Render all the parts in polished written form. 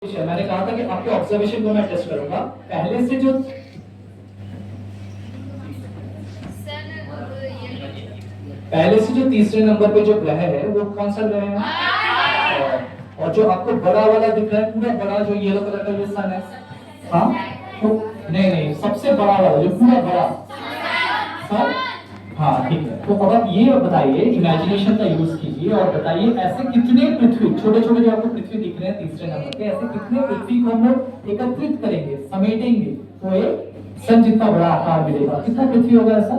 मैंने कहा था कि आपके ऑब्जर्वेशन को मैं टेस्ट करूंगा। पहले से जो तीसरे नंबर पे जो ग्रह है वो कौन सा ग्रह है? और जो आपको बड़ा वाला दिख रहा है, पूरा बड़ा जो येलो कलर का ये सन है, हाँ तो नहीं, सबसे बड़ा वाला जो पूरा बड़ा सन, हाँ ठीक है। तो अब आप ये बताइए, इमेजिनेशन का यूज कीजिए और बताइए ऐसे कितने पृथ्वी, छोटे छोटे जो आपको पृथ्वी दिख रहे हैं तीसरे नंबर पे, ऐसे कितने पृथ्वी को हम लोग एकत्रित करेंगे, समेटेंगे तो एक सन जितना बड़ा आकार मिलेगा। कितना पृथ्वी होगा ऐसा?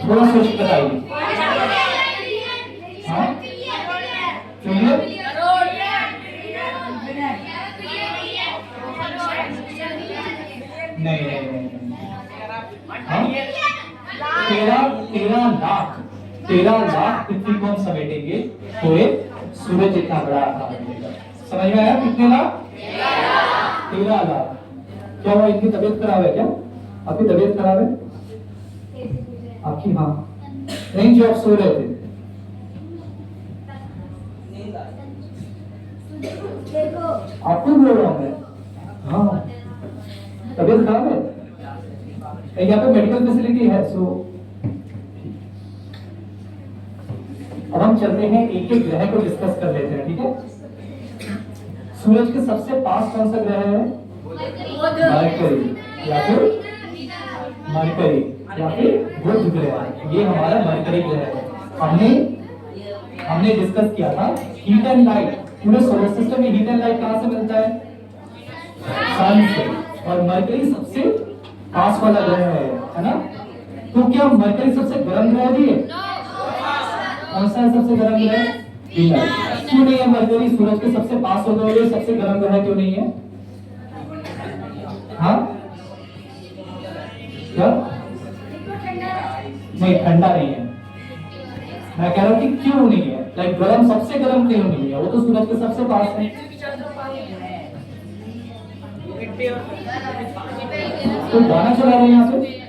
थोड़ा सोच के बताइए। हाँ नहीं, हाँ 13 लाख पृथ्वी को हम समेटेंगे तो एक सूरज इतना बड़ा आकार मिलेगा। समझ में आया? कितने लाख? 13 लाख। क्या हुआ, इनकी तबीयत खराब है क्या? आपकी तबीयत खराब है आपकी? हाँ नहीं, जो आप सो रहे थे आपको बोल रहा हूँ मैं। हाँ तबीयत खराब है, यहाँ पे मेडिकल फैसिलिटी है। सो अब हम चलते हैं, एक एक ग्रह को डिस्कस कर लेते हैं, ठीक है? सूरज के सबसे पास कौन सा ग्रह है? मरकरी या फिर बुध ग्रह। ये हमारा मरकरी ग्रह है। हमने डिस्कस किया था हीट एंड लाइट। पूरे सोलर सिस्टम में हीट एंड लाइट कहां से मिलता है? सन से। और मरकरी सबसे पास वाला ग्रह है ना? तो क्या मरकरी सबसे गर्म ग्रह भी है? कौन सा है सबसे गर्म ग्रह? वीनस। क्यों नहीं है मरकरी सूरज के सबसे पास होते हुए सबसे गर्म ग्रह क्यों नहीं है? हाँ क्या? नहीं, ठंडा नहीं है। मैं कह रहा हूँ कि क्यों नहीं है, लाइक गर्म, सबसे गर्म क्यों नहीं है? वो तो सूरज के सबसे पास है। तो गाना चला रहे हैं यहाँ पे।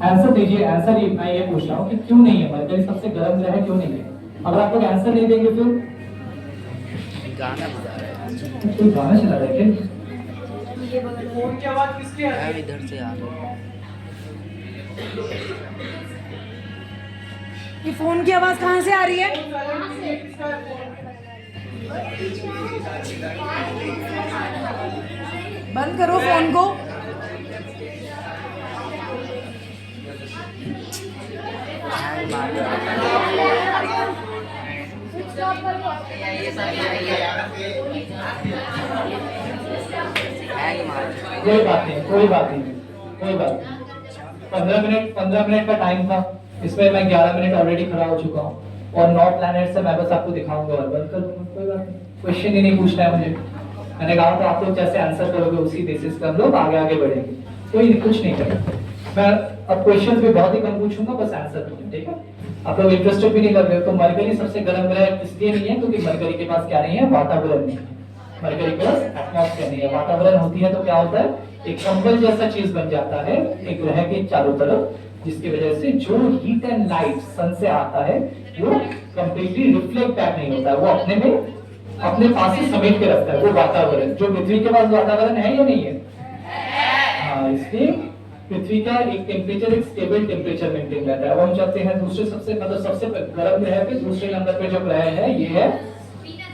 आंसर दीजिए, आंसर मैं ये पूछ रहा हूँ कि क्यों नहीं है मरकरी सबसे गर्म ग्रह, क्यों नहीं है? अगर आप लोग आंसर नहीं देंगे फिर गाना बजा रहा है। कोई गाना चला रहा है क्या? फोन की आवाज किसकी आ रही है? इधर से आ रही है। ये फोन की आवाज कहाँ से आ रही है? बंद करो फोन को। कोई बात नहीं। 15 मिनट का टाइम था, इसमें मैं 11 मिनट ऑलरेडी खड़ा हो चुका हूँ और 9 प्लैनेट से मैं बस आपको दिखाऊंगा और बंद कर दूंगा। कोई बात नहीं, क्वेश्चन ही नहीं पूछना है मुझे। मैंने कहा था आप लोग जैसे आंसर करोगे उसी बेसिस पर हम लोग आगे बढ़ेंगे। कोई कुछ नहीं करेगा। मैं अब क्वेश्चन भी बहुत ही कम पूछूंगा, बस आंसर पूछूंगा, ठीक है? आप लोग इंटरेस्टेड भी नहीं लग रहे हो। तो मरकरी सबसे गर्म ग्रह इसलिए नहीं है क्योंकि मरकरी के पास क्या नहीं है? वातावरण नहीं है। मरकरी के पास एटमॉस्फेयर नहीं है। वातावरण होती है तो क्या होता है? एक कंबल जैसा चीज बन जाता है एक ग्रह के चारों तरफ, जिसकी वजह से जो हीट एंड लाइट सन से आता है वो कंप्लीटली रिफ्लेक्ट बैक नहीं होता है, वो अपने पास ही समेट के रखता है वो वातावरण। जो पृथ्वी के पास वातावरण है या नहीं है? हाँ, इसलिए पृथ्वी का एक टेम्परेचर, एक स्टेबल टेम्परेचर मेंटेन रहता है। अब हम चलते हैं दूसरे सबसे गर्म ग्रह पे। दूसरे नंबर पे जो ग्रह है ये है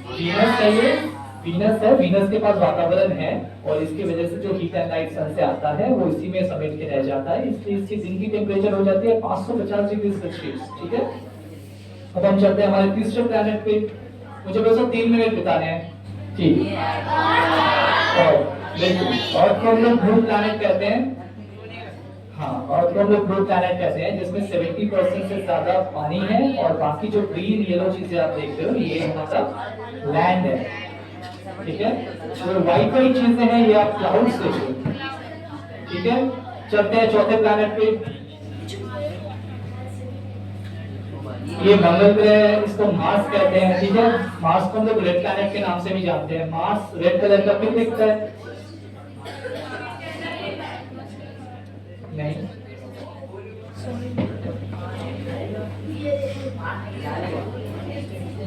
वीनस है। ये वीनस है। वीनस के पास वातावरण है और इसकी वजह से जो हीट एंड लाइट सन से आता है वो इसी में समेट के रह जाता है, इसलिए इसकी दिन की टेम्परेचर हो जाती है 550 डिग्री सेल्सियस, ठीक है? अब हम चलते हैं हमारे तीसरे प्लैनेट पे। मुझे बस 3 मिनट बिताने हैं, ठीक? और को हम लोग ब्लू प्लैनेट कहते हैं। हाँ, और को हम लोग ब्लू प्लैनेट कहते हैं जिसमें 70% से ज्यादा पानी है और बाकी जो ग्रीन येलो चीजें आप देख रहे हो ये हमारा लैंड है, ठीक है? जो व्हाइट चीजें हैं ये आप क्लाउड्स देख रहे हो, ठीक है? चलते हैं चौथे प्लैनेट पे। ये मंगल ग्रह, इसको मार्स कहते हैं, ठीक है? मार्स को हम लोग रेड प्लैनेट के नाम से भी जानते हैं। मार्स रेड कलर का क्यों दिखता है? नहीं।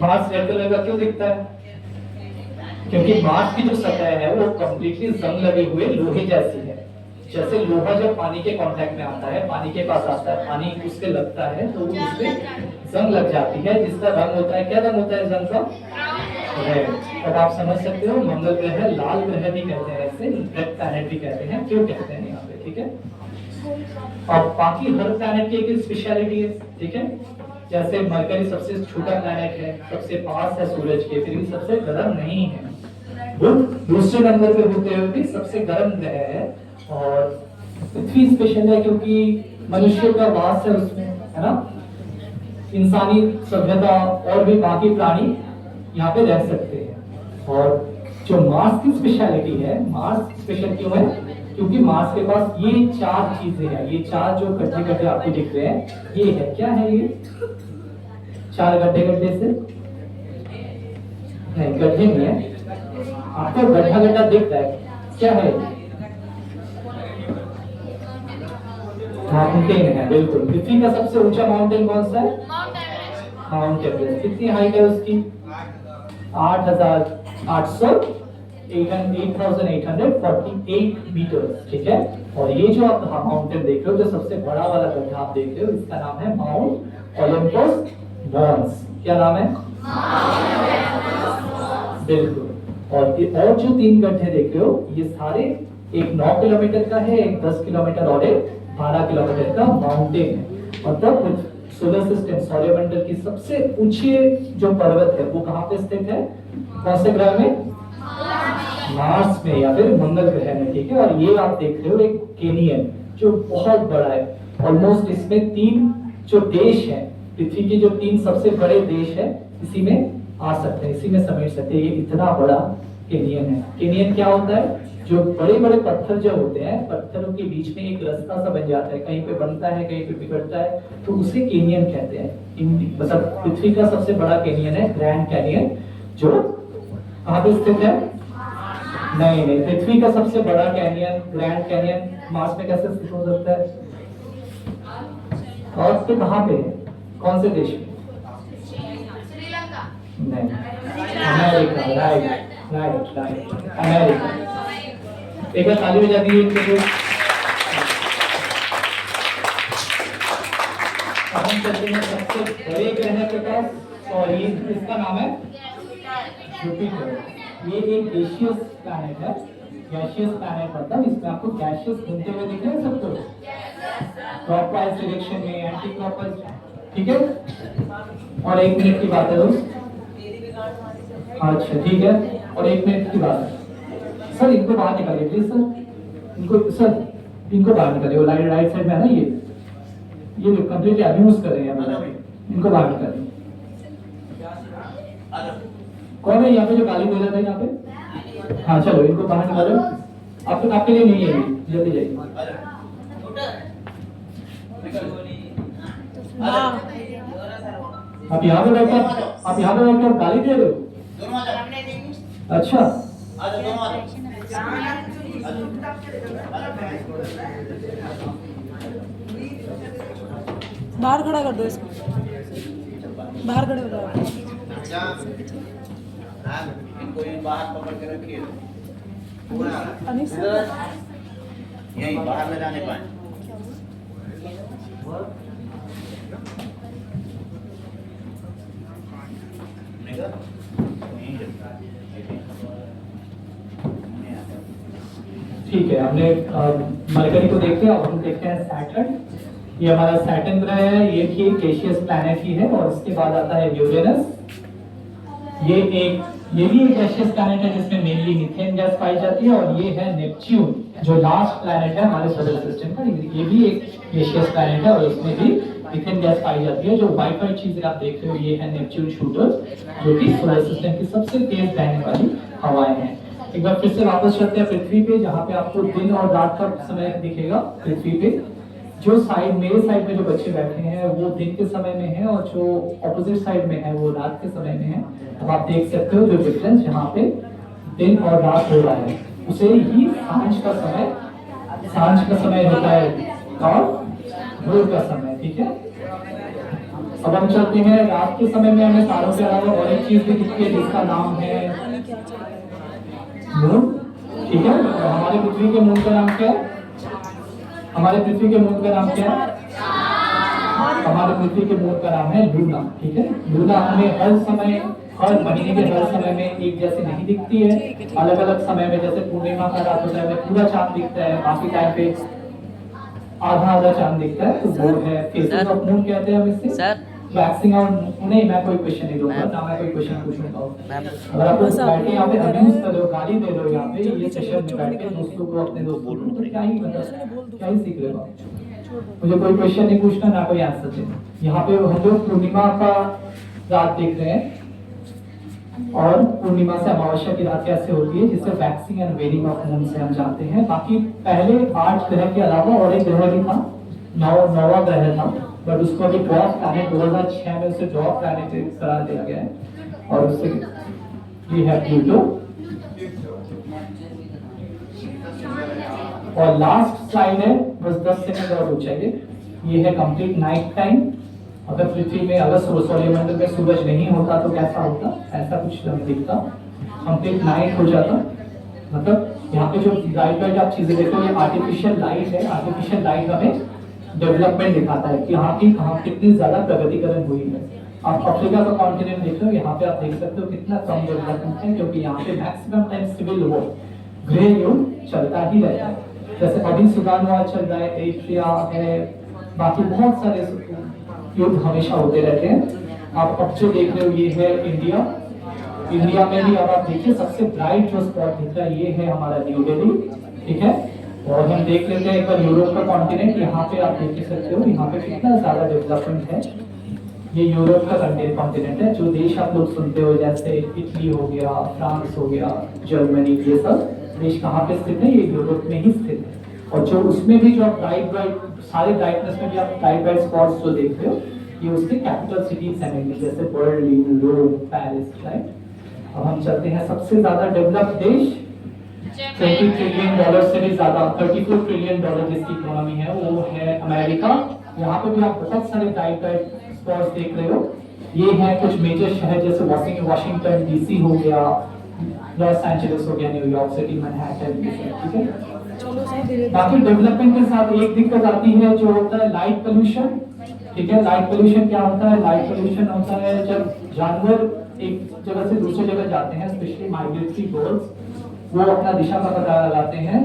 मार्स रेड कलर का क्यों दिखता है? क्योंकि मार्स की जो सतह है वो कंप्लीटली जंग लगे हुए लोहे जैसी है। जैसे लोहा जब पानी के कांटेक्ट में आता है, पानी के पास आता है, पानी उससे लगता है तो वो उसमें जंग लग जाती है, जिसका रंग होता है, क्या रंग होता है जंग का? रेड। अब आप समझ सकते हो मंगल ग्रह लाल ग्रह भी कहते हैं, ऐसे रेड प्लैनेट भी कहते हैं। क्यों कहते हैं यहाँ पे, ठीक है? अब बाकी हर प्लैनेट की एक स्पेशलिटी है, ठीक है? जैसे मरकरी सबसे छोटा प्लैनेट है, सबसे पास है सूरज के, फिर भी सबसे गर्म नहीं है। बुध दूसरे नंबर पे होते हुए भी सबसे गर्म ग्रह है। और पृथ्वी स्पेशल है क्योंकि मनुष्य का वास है उसमें, है ना? इंसानी सभ्यता और भी बाकी प्राणी यहाँ पे रह सकते हैं। और जो मार्स की स्पेशलिटी है, मार्स स्पेशल क्यों है? क्योंकि मार्स के पास ये 4 चीजें हैं। ये 4 जो गड्ढे गड्ढे आपको दिख रहे हैं, ये है, क्या है ये? 4 गड्ढे गड्ढे से नहीं, गड्ढे नहीं है, आपको गड्ढा गड्ढा दिख रहा है, क्या है? माउंटेन है, बिल्कुल। पृथ्वी का सबसे ऊंचा माउंटेन कौन सा है? Mount Everest. कितनी हाइट है उसकी? 8,848 मीटर, ठीक है? और ये जो आप माउंटेन देख रहे हो, जो सबसे बड़ा वाला गड्ढा आप देख रहे हो, इसका नाम है माउंट ओलंपस मॉन्स। क्या नाम है? बिल्कुल। और जो 3 गड्ढे देख रहे हो, ये सारे, एक 9 किलोमीटर का है, एक 10 किलोमीटर और एक 12 किलोमीटर का माउंटेन है। मतलब सोलर सिस्टम, सौरमंडल की सबसे ऊंचे जो पर्वत है वो कहाँ पे स्थित है? कौन से ग्रह में? मार्स में या फिर मंगल ग्रह में, ठीक है? और ये आप देख रहे हो एक कैनियन जो बहुत बड़ा है। ऑलमोस्ट इसमें 3 जो देश हैं, पृथ्वी के जो 3 सबसे बड़े देश हैं, इसी में आ सकते हैं, इसी में समेट सकते हैं। ये इतना बड़ा कैनियन है। कैनियन क्या होता है? जो बड़े बड़े पत्थर जो होते हैं, पत्थरों के बीच में एक रास्ता सा बन जाता है, कहीं पे बनता है, कहीं पे बिगड़ता है, तो उसे कैनियन कहते हैं। मतलब पृथ्वी का सबसे बड़ा कैनियन है ग्रैंड कैनियन, जो कहाँ पे स्थित है? नहीं, पृथ्वी का सबसे बड़ा कैनियन, ग्रैंड कैनियन, मार्स में कैसे स्थित हो सकता है? और फिर कहाँ पे है? कौन से देश में? नहीं, अमेरिका। Right, America. एक बार ताली बजा दीजिए इनके लिए। हम चलते हैं सबसे बड़े ग्रह के पास, और ये इसका नाम है जुपिटर। ये एक गैसियस प्लैनेट है। गैसियस प्लैनेट मतलब इसमें आपको गैसियस घूमते हुए दिख रहे हैं सब कुछ, क्लॉकवाइज डायरेक्शन में, एंटी क्लॉकवाइज, ठीक है? और 1 मिनट की बात है दोस्त। अच्छा, ठीक है। और 1 मिनट की बात है। सर इनको बाहर निकालिए प्लीज इनको बाहर निकालिए। वो राइट साइड में है ना, ये कंप्लीटली अब्यूज कर रहे हैं मतलब, इनको बाहर निकालिए। कौन है यहाँ पे जो गाली बोल रहा था यहाँ पे? हाँ चलो, इनको बाहर निकालो। आपके लिए नहीं है, जल्दी जाइए। आप यहाँ पे बैठकर गाली दे रहे हो? अच्छा, बाहर खड़ा कर दो इसको, बाहर खड़े हो जाओ। इनको बाहर पकड़ के रखिए, यहीं बाहर न जाने पाए। ठीक है, हमने मरकरी को देखते हैं। अब हम देखते हैं सैटर्न। ये हमारा सैटर्न ग्रह है, ये भी गैसियस प्लैनेट ही है। और इसके बाद आता है यूरेनस। ये भी एक गैसियस प्लैनेट है जिसमें मेनली मीथेन गैस पाई जाती है। और ये है नेपच्यून, जो लास्ट प्लैनेट है हमारे सोलर सिस्टम का। ये भी एक गैसियस प्लैनेट है और इसमें भी मीथेन गैस पाई जाती है। जो व्हाइट व्हाइट चीजें आप देख रहे हो, ये है नेपच्यून शूटर, जो कि सोलर सिस्टम की सबसे तेज बहने वाली हवाएं हैं। एक बार फिर से वापस चलते हैं पृथ्वी पे, जहाँ पे आपको दिन और रात का समय दिखेगा। पृथ्वी पे जो साइड, मेरे साइड में जो बच्चे बैठे हैं वो दिन के समय में है, और जो ऑपोजिट साइड में है वो रात के समय में है। अब आप देख सकते हो जो डिफरेंस यहाँ पे दिन और रात हो रहा है, उसे ही सांझ का समय होता है। और भोर का समय, ठीक है। अब हम चलते हैं रात के समय में, हमें तारों के अलावा और एक चीज भी दिखती है जिसका नाम है मून, ठीक है। और हमारे पृथ्वी के मून का नाम क्या है? हमारे पृथ्वी के मून का नाम क्या है? हमारे पृथ्वी के मून का नाम है लूना, ठीक है। लूना हमें हर समय, हर महीने के हर समय में एक जैसे नहीं दिखती है, अलग अलग समय में, जैसे पूर्णिमा का रात होता है पूरा चांद दिखता है, बाकी टाइम पे आधा आधा चांद दिखता है, तो वो है फेसेस ऑफ मून कहते हैं हम इससे। सर वैक्सिंग आउट नहीं, मैं कोई क्वेश्चन नहीं दूंगा ना, मैं कोई क्वेश्चन पूछूंगा। अगर आप लोग बैठे यहाँ पे अब्यूज कर रहे हो, गाली दे रहे हो यहाँ पे ये सेशन में बैठ के दोस्तों को, अपने दोस्तों को, तो क्या ही मतलब क्या ही सीख रहे हो? मुझे कोई क्वेश्चन नहीं पूछना, ना कोई आंसर देना। यहाँ पे हम लोग पूर्णिमा का रात देख रहे हैं, और पूर्णिमा से अमावस्या की रात कैसे होती है, जिससे वैक्सिंग एंड वेनिंग ऑफ मून से हम जानते हैं। बाकी पहले 8 ग्रह के अलावा और एक ग्रह भी था, नौवां ग्रह था, बट उसको अभी ड्रॉप प्लैनेट 2006 में उसे ड्रॉप प्लैनेट करार दिया गया है, और उससे वी हैव प्लूटो। और लास्ट स्लाइड है, बस 10 सेकंड और रुक जाइए। ये है कंप्लीट नाइट टाइम। अगर पृथ्वी में, अगर सौरमंडल में सूरज नहीं होता तो कैसा होता? ऐसा कुछ नहीं दिखता, कंप्लीट नाइट हो जाता। मतलब यहाँ पे जो लाइट आप चीजें देखते हो, ये आर्टिफिशियल लाइट है। आर्टिफिशियल लाइट हमें डेवलपमेंट दिखाता है कि यहाँ की कहाँ कितनी ज्यादा प्रगतिकरण हुई है। आप अफ्रीका का कॉन्टिनेंट देख रहे हो, यहाँ पे आप देख सकते हो कितना कम डेवलपमेंट है, क्योंकि यहाँ पे मैक्सिमम टाइम सिविल वॉर, गृह युद्ध चलता ही रहता है। जैसे अभी सुडान वॉर चल रहा है, एरिट्रिया है, बाकी बहुत सारे युद्ध हमेशा होते रहते हैं। आप अब जो देख रहे हो ये है इंडिया। इंडिया में भी अब आप देखिए सबसे ब्राइट जो स्पॉट दिख रहा है ये है हमारा न्यू दिल्ली, ठीक है। और हम देख लेते हैं एक बार यूरोप का कॉन्टिनेंट। यहाँ पे आप देख सकते हो यहाँ पे कितना ज्यादा डेवलपमेंट है। ये यूरोप का कॉन्टिनेंट है। जो देश आप लोग सुनते हो जैसे इटली हो गया, फ्रांस हो गया, जर्मनी, ये सब देश कहाँ पे स्थित है? ये यूरोप में ही स्थित है। और जो उसमें भी जो आप ब्राइट सारे ब्राइटनेस में भी आप ब्राइट स्पॉट्स जो देख रहे हो, ये उसके कैपिटल सिटीज हैं, जैसे बर्लिन, रोम, पेरिस, राइट। अब हम चलते हैं सबसे ज्यादा डेवलप्ड देश, $20 ट्रिलियन से भी ज्यादा, $34 ट्रिलियन जिसकी इकोनॉमी है, वो है अमेरिका। यहाँ पे भी आप बहुत सारे ब्राइट स्पॉट्स देख रहे हो। ये है कुछ मेजर शहर जैसे वाशिंगटन डीसी हो गया, लॉस एंजलिस हो गया, न्यूयॉर्क सिटी, मैनहट्टन, ठीक है। बाकी डेवलपमेंट के साथ एक दिक्कत आती है जो होता है लाइट पोल्यूशन, ठीक है। लाइट पोल्यूशन क्या होता है? लाइट पोल्यूशन होता है जब जानवर एक जगह से दूसरी जगह जाते हैं, स्पेशली माइग्रेटरी बर्ड्स, वो अपना दिशा का पता लगाते हैं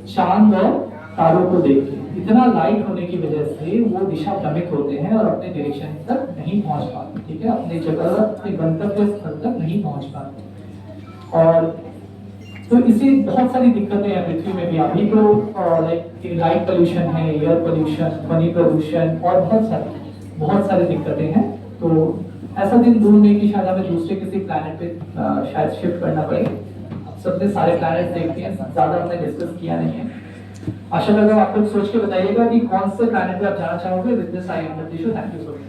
चांद और तारों को देख के। इतना लाइट होने की वजह से वो दिशा भ्रमित होते हैं और अपने डायरेक्शन तक नहीं पहुंच पाते, ठीक है। अपने जगह, अपने गंतव्य स्थल तक नहीं पहुंच पाते। और तो इसी बहुत सारी दिक्कतें हैं पृथ्वी में भी अभी तो, लाइक लाइट पोल्यूशन है, एयर पोल्यूशन, ध्वनि प्रदूषण और बहुत सारी दिक्कतें हैं। तो ऐसा दिन दूर नहीं कि शायद हमें दूसरे किसी प्लैनेट पे शायद शिफ्ट करना पड़े। सबने सारे प्लैनेट देखते हैं, ज्यादा हमने डिस्कस किया नहीं है। आशा लगा आप लोग सोच के बताइएगा कि कौन से प्लैनेट पे आप जाना चाहोगे। With this I am thank you so much.